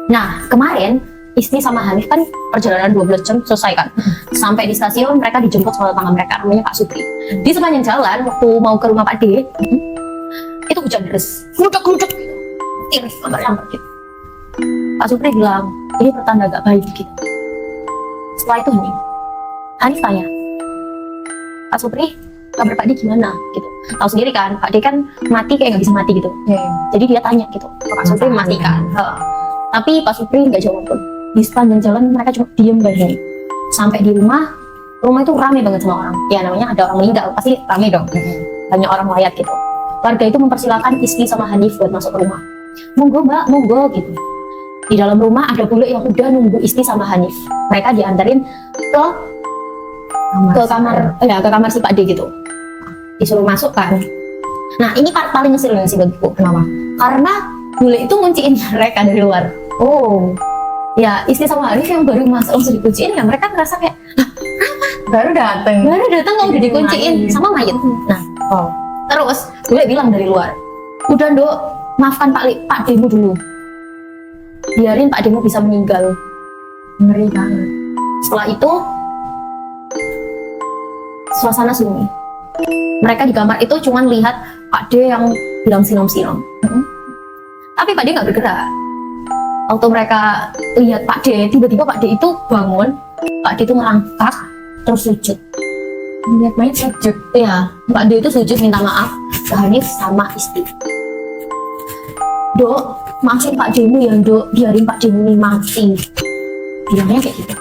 Nah, kemarin Isti sama Hanif kan perjalanan 12 jam selesai kan. Sampai di stasiun mereka dijemput sama tetangga mereka namanya Pak Supri. Di sepanjang jalan waktu mau ke rumah Pak D, itu hujan deras. Gluduk-gluduk gitu. Tiris lambat-lambat gitu. Pak Supri bilang, ini pertanda gak baik gitu. Setelah itu Hanif tanya, Pak Supri, kabar Pak D gimana gitu. Tahu sendiri kan, Pak D kan mati kayak nggak bisa mati gitu. Jadi dia tanya gitu, Pak Supri memastikan. Tapi Pak Supri nggak jawab pun. Di sepanjang jalan mereka cuma diem banget. Sampai di rumah itu ramai banget sama orang. Ya namanya ada orang meninggal, pasti ramai dong. Banyak orang mayat gitu. Warga itu mempersilahkan Isti sama Hanif buat masuk ke rumah. Monggo mbak, monggo gitu. Di dalam rumah ada bule yang udah nunggu Isti sama Hanif. Mereka diantarin ke kamar si Pak D gitu. Disuruh masuk kan. Nah ini part paling ngeselin sih bagiku. Kenapa? Karena bule itu ngunciin mereka dari luar. Oh, Ya Isti sama Hanif yang baru masuk langsung dikunciin, ya mereka ngerasa kayak baru dateng kok udah dikunciin sama mayit. Nah terus bule bilang dari luar, udah Nduk, maafkan Pak Demu dulu, biarin Pak Demu bisa meninggal. Ngeri banget. Setelah itu suasana sunyi. Mereka di kamar itu cuman lihat Pak D yang bilang sinom-sinom. Tapi Pak D nggak bergerak. Waktu mereka lihat Pak D, tiba-tiba Pak D itu bangun. Pak D itu ngerangkak terus sujud. Lihat main sujud. Iya, Pak D itu sujud minta maaf ke Hanif sama Isti. Dok, maafin Pak Demu ya Dok, biarin Pak Demu ini mati. Bilangnya kayak gitu.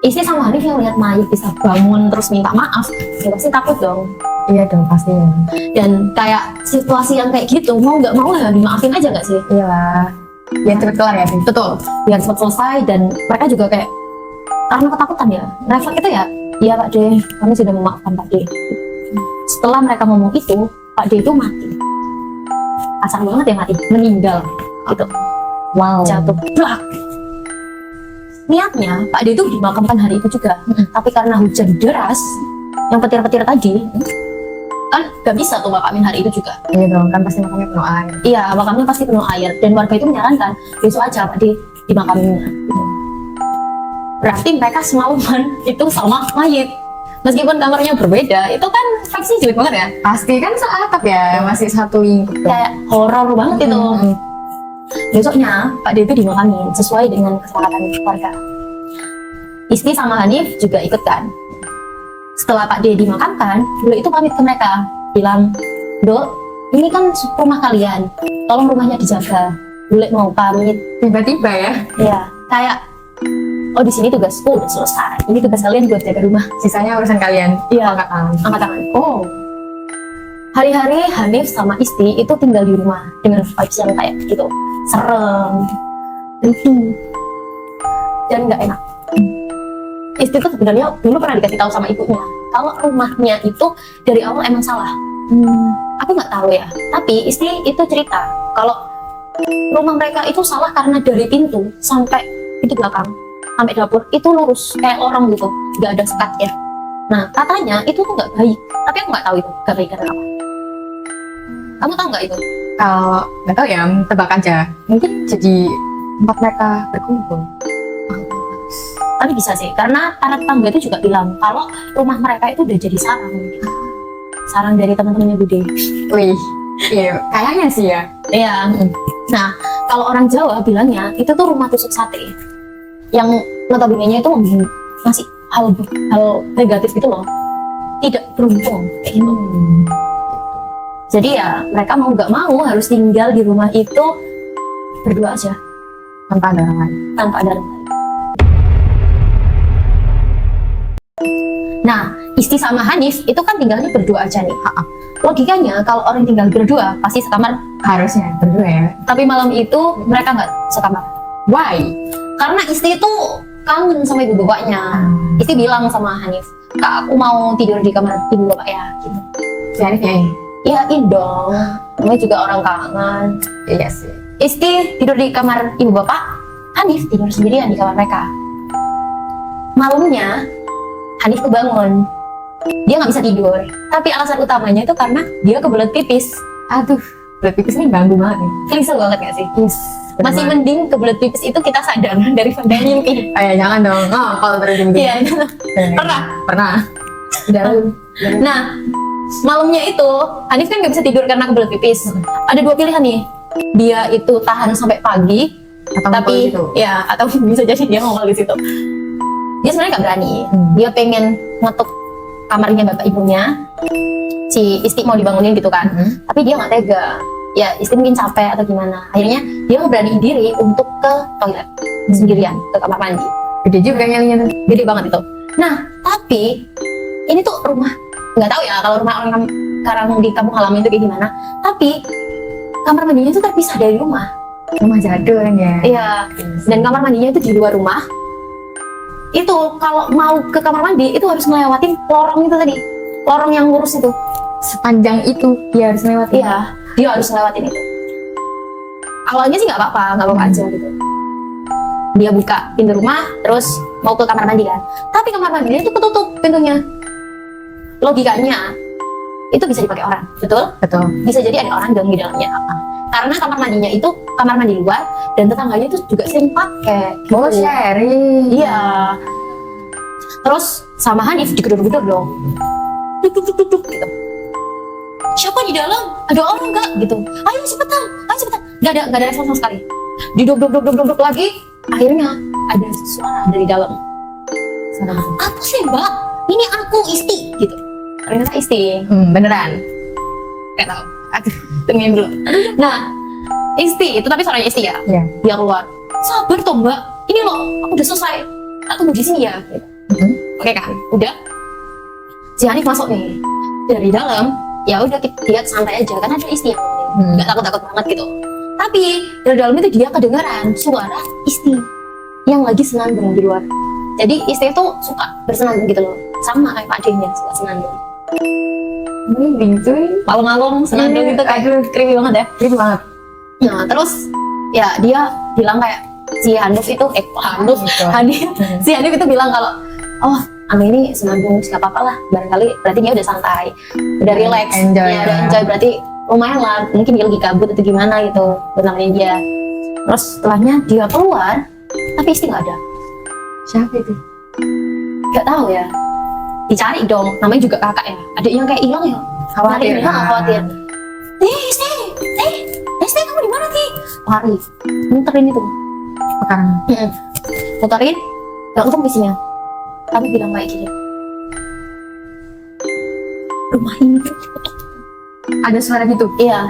Isti sama Hanif yang lihat mayat bisa bangun terus minta maaf, ya pasti takut dong. Iya dong, pasti ya. Dan kayak situasi yang kayak gitu, mau nggak mau ya dimaafin aja nggak sih? Iyalah. Biar cepet kelar ya sih. Betul, biar cepat selesai. Dan mereka juga kayak karena ketakutan ya, refleks itu ya, iya Pak D, kami sudah memaafkan Pak D. Setelah mereka ngomong itu, Pak D itu mati. Kasar banget ya mati, meninggal gitu. Wow. Jatuh blak. Niatnya Pak D itu dimakamkan hari itu juga, tapi karena hujan deras yang petir-petir tadi, kan gak bisa tuh makamin hari itu juga. Iya dong, kan pasti makamnya penuh air. Iya, makamnya pasti penuh air. Dan warga itu menyarankan besok aja Pak D dimakaminnya. Berarti mereka semalaman itu sama mayit. Meskipun kamarnya berbeda, itu kan vibes-nya jelek banget ya. Pasti kan seatap ya, masih satu lingkup. Kayak horor banget itu. Besoknya Pak D itu dimakamin sesuai dengan kesepakatan warga. Isti sama Hanif juga ikut kan. Setelah Pak D dimakamkan, beliau itu pamit ke mereka, bilang, Dok, ini kan rumah kalian, tolong rumahnya dijaga. Beliau mau pamit. Tiba-tiba ya. Ya, kayak, oh di sini tugasku udah selesai. Ini tugas kalian buat jaga rumah. Sisanya urusan kalian. Iya. Angkat tangan. Angkat tangan. Oh. Hari-hari Hanif sama Isti itu tinggal di rumah dengan vibes yang kayak gitu, serem, riuh, dan nggak enak. Isti tuh sebenarnya dulu pernah dikasih tahu sama ibunya kalau rumahnya itu dari awal emang salah. Aku nggak tahu ya, tapi Isti itu cerita kalau rumah mereka itu salah karena dari pintu sampai pintu belakang sampai dapur itu lurus kayak lorong gitu, nggak ada sekatnya. Nah katanya itu tuh nggak baik, tapi aku nggak tahu itu nggak baik karena apa. Kamu tahu nggak itu? Kalau nggak tahu ya, tebak aja. Mungkin jadi tempat mereka berkumpul. Tapi bisa sih, karena para tetangga itu juga bilang kalau rumah mereka itu udah jadi sarang gitu. Sarang dari teman-temannya Bude. Wih, iya, kayaknya sih ya. Iya. Nah, kalau orang Jawa bilangnya itu tuh rumah tusuk sate. Yang notabene-nya itu ngasih hal negatif gitu loh. Tidak beruntung kayak gitu. Jadi ya mereka mau nggak mau harus tinggal di rumah itu berdua aja, Tanpa ada orang lain. tanpa ada orang lain. Nah, Isti sama Hanif itu kan tinggalnya berdua aja nih. Logikanya kalau orang tinggal berdua pasti sekamar. Harusnya berdua ya. Tapi malam itu mereka nggak sekamar. Why? Karena Isti itu kangen sama ibu bapaknya. Isti bilang sama Hanif, Kak aku mau tidur di kamar ibu bapak ya. Gitu. Si Hanif ya? Iyain dong, namanya juga orang kangen. Iya sih. Isti tidur di kamar ibu bapak, Hanif tidur sendirian di kamar mereka. Malamnya Hanif kebangun, dia nggak bisa tidur. Tapi alasan utamanya itu karena dia kebelet pipis. Aduh, berat pipis ini ganggu banget nih. Klise banget gak sih? Masih mending kebelet pipis itu kita sadar daripada mimpi. Jangan dong. Oh, kalau terjadi gitu. Iya, pernah. Dan Nah, malamnya itu Hanif kan nggak bisa tidur karena kebelet pipis. Ada dua pilihan nih. Dia itu tahan sampai pagi, atau tapi gitu. ya atau bisa jadi dia ngomong di situ. Dia sebenarnya nggak berani. Dia pengen ngetuk kamarnya bapak ibunya. Si Isti mau dibangunin gitu kan. Tapi dia nggak tega. Ya Isti mungkin capek atau gimana. Akhirnya dia ngeberaniin diri untuk ke toilet sendirian, ke kamar mandi. Gede juga nyalinya tuh. Gede banget itu. Nah, tapi ini tuh rumah, nggak tahu ya kalau rumah orang sekarang di kampung halaman itu kayak gimana. Tapi kamar mandinya itu terpisah dari rumah. Rumah jadul kan ya. Iya. Dan kamar mandinya itu di luar rumah. Itu kalau mau ke kamar mandi itu harus ngelewatin lorong itu tadi, lorong yang lurus itu. Sepanjang itu dia harus lewat. Iya, dia harus ngelewatin itu. Awalnya sih nggak apa-apa aja gitu. Dia buka pintu rumah, terus mau ke kamar mandi kan. Tapi kamar mandinya itu ketutup pintunya. Logikanya itu bisa dipakai orang, betul? Betul. Bisa jadi ada orang di dalamnya. Karena kamar mandinya itu kamar mandi luar dan tetangganya itu juga sering pakai. Gitu. Oh, sharing. Iya. Terus sama Hanif digedor-gedor dong. Duk gitu. Siapa di dalam? Ada orang nggak? Gitu. Ayo cepetan. Nggak ada respon sama sekali. Diduk lagi. Akhirnya ada suara dari dalam. Suara apa? Apa sih Mbak? Ini aku Isti gitu. Ternyata Isti. Beneran. Gak tahu. Aduh, tungguin dulu. Nah, Isti itu tapi suaranya Isti ya. Iya. Dia keluar. Sabar toh Mbak. Ini loh, aku udah selesai. Tak tunggu di sini ya. Gitu. Oke kan? Udah. Si Hanif masuk nih dari dalam. Ya udah kita lihat santai aja kan ada Isti yang nggak takut banget gitu. Tapi dari dalam itu dia kedengaran suara Isti yang lagi senandung di luar. Jadi Isti itu suka bersenandung gitu loh, sama kayak Pak D-nya suka senandung. Cuy. Malung-malung senandung itu kayak creepy banget ya. Creepy banget. Nah terus ya dia bilang kayak si Hanif itu si Hanif itu bilang kalau oh Ami ini senandung nggak apa-apa lah, barangkali berarti dia udah santai, udah relax, Enjoy, ya udah enjoy, berarti lumayan lah, mungkin dia lagi kabut atau gimana gitu, benerin dia. Terus setelahnya dia keluar, tapi Isti nggak ada. Siapa itu? Nggak tahu ya, dicari dong, namanya juga kakak ya, adiknya kayak hilang ya, Khawatir. khawatir. Isti kamu di mana Ti? Lari, muterin itu, Sekarang. muterin, nggak ketemu isinya. Tapi bilang kayak gini, rumah ini Ada suara gitu. iya,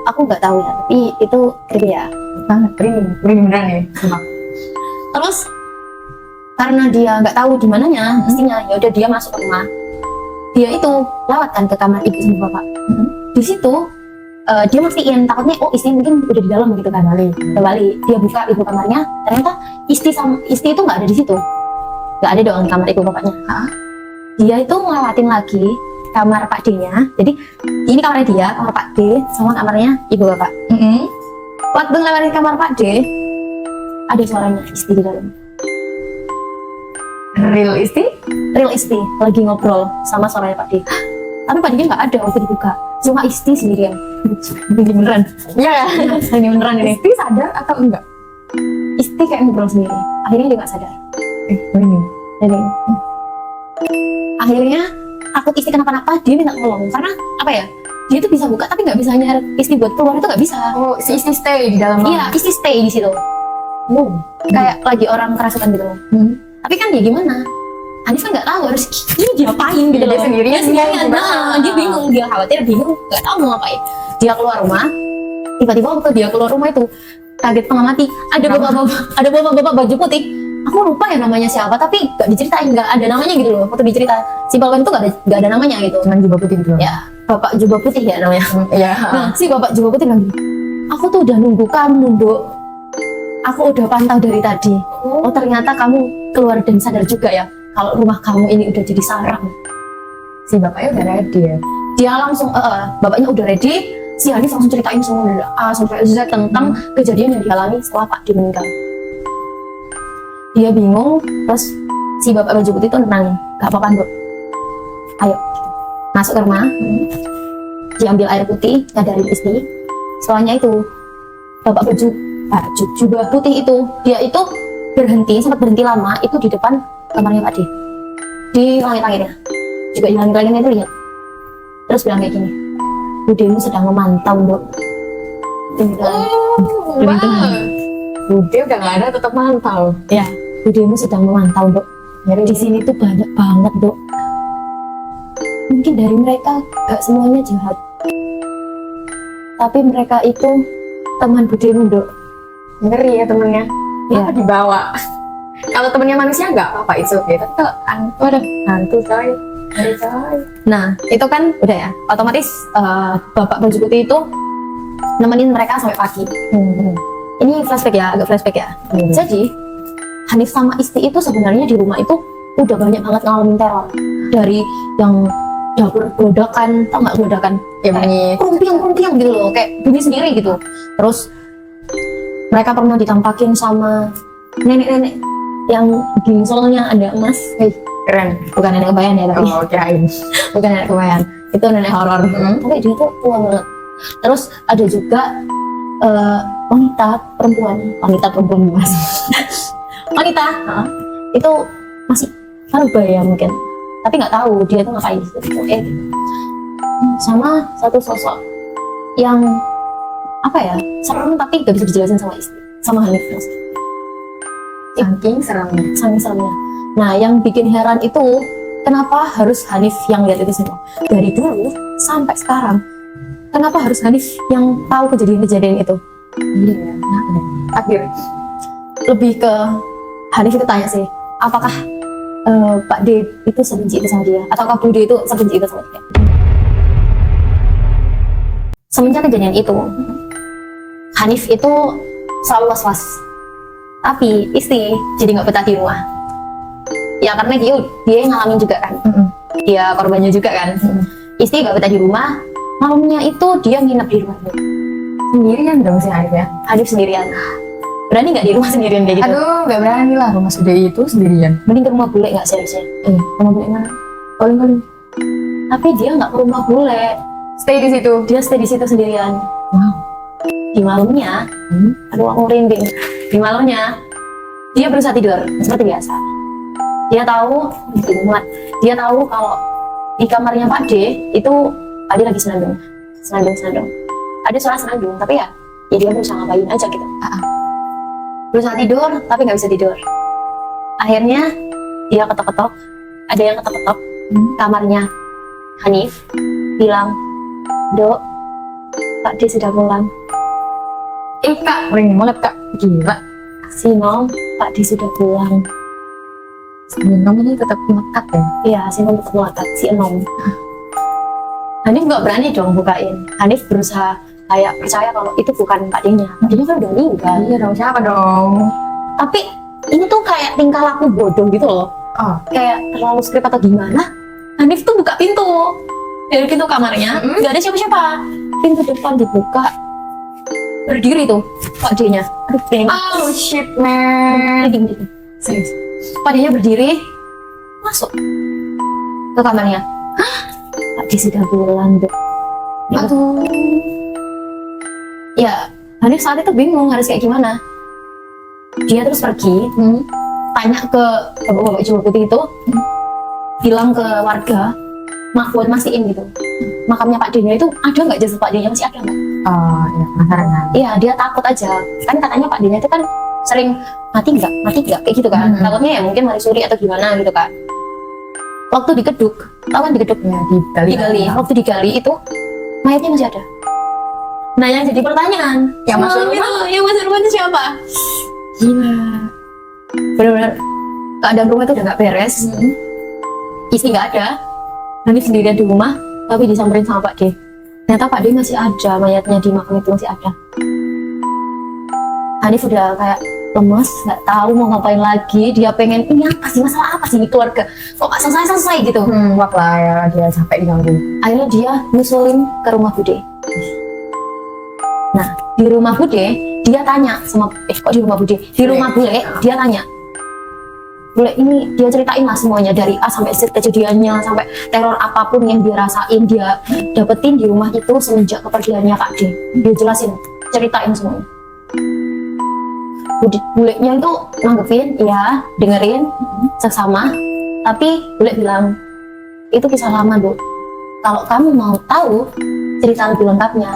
aku nggak tahu ya, tapi itu creepy ya. Banget. Creepy beneran ya. Sumpah. Terus karena dia nggak tahu di mananya mestinya, ya udah dia masuk ke rumah. Dia itu lewat kan ke kamar ibu sama bapak. Di situ dia mastiin, takutnya oh Isti mungkin udah di dalam gitu kan. Kembali dia buka ibu kamarnya, ternyata Isti itu nggak ada di situ, nggak ada dong di kamar ibu bapaknya. Dia itu ngelewatin lagi kamar Pak D-nya. Jadi ini kamarnya dia, kamar Pak D sama kamarnya ibu bapak. Waktu ngelewatin kamar Pak D, ada suaranya Isti di dalam. Real Isti? Real Isti lagi ngobrol sama suaranya Pak D. Tapi Pak D-nya nggak ada waktu dibuka, cuma Isti sendirian. Ini beneran. Iya. Ini beneran ini. Isti sadar atau enggak? Isti kayak ngobrol sendiri. Akhirnya dia nggak sadar. Ini. Jadi akhirnya takut Isti kenapa-napa, dia minta tolong karena apa ya? Dia tuh bisa buka tapi nggak bisa nyari Isti buat keluar, itu nggak bisa. Oh, si Isti stay di dalam. Iya, Isti stay di situ. Kayak lagi orang kerasukan gitu loh. Tapi kan dia gimana? Hanif kan nggak tahu harus ini diapain gitu loh. Dia sendirian. Dia bingung, dia khawatir, bingung, nggak tahu mau ngapain. Dia keluar rumah, tiba-tiba waktu dia keluar rumah itu kaget setengah mati. Ada bapak-bapak baju putih. Aku lupa ya namanya siapa, tapi nggak diceritain, nggak ada namanya gitu loh. Waktu dicerita si Balkan itu nggak ada namanya gitu. Cuman jubah putih gitu. Ya, bapak jubah putih ya namanya. Iya. Nah, si bapak jubah putih bilang, aku tuh udah nunggu kamu, Dok. Aku udah pantau dari tadi. Oh ternyata kamu keluar dan sadar juga ya kalau rumah kamu ini udah jadi sarang. Si bapaknya udah ready ya. Dia langsung, bapaknya udah ready. Si Hanif langsung ceritain semua dari A sampai Z tentang kejadian yang dialami setelah Pak D meninggal. Dia bingung, terus si bapak baju putih itu nenangin, gak apa-apa Dok, ayo masuk ke rumah. Diambil air putih, ngadarin Isti. Setelahnya itu bapak baju jubah putih itu, dia itu sempat berhenti lama itu di depan kamarnya Pak D, di langit-langitnya, juga di langit-langitnya itu lihat, terus bilang kayak gini, budemu sedang memantau Dok. Bude udah nggak ada, tetap mantau. Ya, budemu sedang memantau Dok. Di sini tuh banyak banget Dok. Mungkin dari mereka gak semuanya jahat, tapi mereka itu teman budemu Dok. Ngeri ya temennya. Ya. Apa dibawa? Kalau temennya manusia nggak apa-apa, itu oke. Tapi kalau hantu, ada hantu coy. Ngeri coy. Nah, itu kan udah ya, otomatis bapak baju putih itu nemenin mereka sampai pagi. Ini flashback ya, agak flashback ya. Jadi, Hanif sama Isti itu sebenarnya di rumah itu udah banyak banget ngalamin teror. Dari yang dapur godakan, tau nggak godakan? Ya bunyi. Krumpiang gitu loh, kayak bunyi sendiri gitu. Terus, mereka pernah ditampakin sama nenek-nenek yang gingsolnya ada emas. Keren. Bukan nenek kebayan ya, tapi Oh, kirain. bukan nenek kebayan, itu nenek horor. Tapi dia tuh tua banget. Terus ada juga wanita perempuan mas. Wanita itu masih parubaya mungkin, tapi nggak tahu dia tuh ngapain gitu. Sama satu sosok yang apa ya, serem tapi nggak bisa dijelasin sama Hanif mas. Saking seremnya. Nah, yang bikin heran itu kenapa harus Hanif yang lihat itu semua? Dari dulu sampai sekarang, kenapa harus Hanif yang tahu kejadian-kejadian itu? Iya. Akhir. Lebih ke Hanif itu tanya sih, apakah Pak D itu sebenci itu sama dia? Ataukah Bu D itu sebenci itu sama dia? Semenjak kejadian itu, Hanif itu selalu was-was. Tapi Isti jadi nggak betah di rumah. Ya karena dia ngalamin juga kan. Dia korbannya juga kan. Isti nggak betah di rumah. Malamnya itu dia nginep di rumah. Sendirian dong si Hanif ya? Hanif sendirian. Berani nggak di rumah sendirian kayak gitu? Aduh, nggak berani lah rumah sudah itu sendirian. Mending ke rumah bule nggak seriusnya? Rumah bule mana? Paling. Tapi dia nggak ke rumah bule. Stay di situ. Dia stay di situ sendirian. Wow. Di malamnya, aduh aku merinding. Di malamnya dia berusaha tidur seperti biasa. Dia tahu kalau di kamarnya Pak D itu Pak D lagi senandung. Ada suara senandung, tapi ya dia berusaha ngapain aja gitu. Berusaha tidur tapi nggak bisa tidur. Akhirnya dia ketok-ketok, ada yang ketok-ketok kamarnya Hanif, bilang, Dok, Pak D sudah pulang. Kak, ring banget kak. Gila. Si Nom, Pak D sudah pulang. Nom ini tetap melekat ya? Iya, si Nom tetap melekat, si Nom. Hanif nggak berani dong bukain. Hanif berusaha kayak percaya kalau itu bukan Pak D-nya. Pak D-nya kan udah meninggal. Iya dong, siapa dong? Tapi ini tuh kayak tingkah laku bodoh gitu loh. Kayak terlalu skrip atau gimana. Hanif tuh buka pintu. Dari pintu kamarnya, nggak ada siapa-siapa. Pintu depan dibuka. Berdiri tuh Pak D-nya. Aduh, Oh shit man. Serius. Pak D-nya berdiri, masuk ke kamarnya. Pak D sudah pulang, Dok. Aduh. Ya, Hanif saat itu bingung harus kayak gimana. Dia terus pergi, tanya ke bapak-bapak jubah putih itu, bilang ke warga, buat mastiin gitu. Makamnya Pak D-nya itu ada nggak, jasad Pak D-nya masih ada nggak? Oh ya, penasaran. Iya, dia takut aja. Kan katanya Pak D-nya itu kan sering mati nggak kayak gitu kan. Takutnya ya mungkin marisuri atau gimana gitu kan. Waktu digeduk, tahu kan digeduk? Ya, digali. Waktu digali itu mayatnya masih ada. Nah, yang jadi pertanyaan, Yang masuk rumah? Yang masuk rumah itu siapa? Gila. Benar-benar keadaan rumah itu udah nggak beres. Isi nggak ada. Hanif sendirian di rumah, tapi disamperin sama Pak D. Ternyata Pak D masih ada, mayatnya di makam itu masih ada. Hanif udah kayak lemes, nggak tahu mau ngapain lagi. Dia pengen, ini apa sih, masalah apa sih ini keluarga? Kok nggak selesai gitu. Wah lah ya, dia sampai diganggu. Akhirnya dia nyusulin ke rumah Bude. Nah, di rumah Bude, dia tanya sama, kok di rumah Bude? Di rumah Bule, dia tanya. Bule ini, dia ceritain lah semuanya, dari A sampai Z kejadiannya, sampai teror apapun yang dia rasain, dia dapetin di rumah itu semenjak kepergiannya Pak D. Dia jelasin, ceritain semuanya. Bulenya itu nanggepin, ya, dengerin, seksama. Tapi bule bilang, itu kisah lama, Bu. Kalau kamu mau tahu cerita lebih lengkapnya,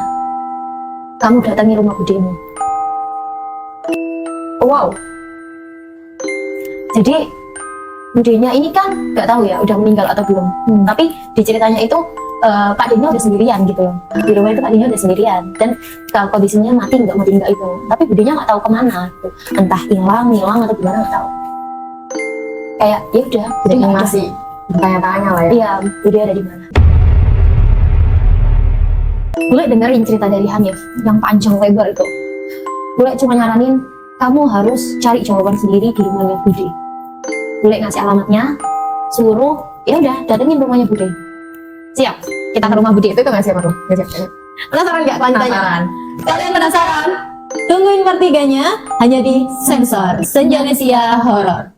kamu datangi rumah budemu. Wow. Jadi budenya ini kan nggak tahu ya udah meninggal atau belum. Tapi di ceritanya itu Pak Denya udah sendirian gitu loh. Di rumah itu Pak Denya udah sendirian dan kalau kondisinya mati nggak itu. Tapi budenya nggak tahu kemana. Gitu. Entah hilang atau gimana nggak tahu. Kayak ya udah, Jadi nggak ada. masih bertanya-tanya lah ya. Iya, bude ada di mana? Bule dengerin cerita dari Hanif yang panjang lebar itu. Bule cuma nyaranin kamu harus cari jawaban sendiri di rumahnya Bude. Bule ngasih alamatnya, suruh ya udah datengin rumahnya Bude. Siap, kita ke rumah Bude. Itu nggak siapa tuh? Nggak siapa. Penasaran nggak lanjutannya? Penasaran. Kalian penasaran? Tungguin part 3-nya hanya di Sensor Senjanesia Horor.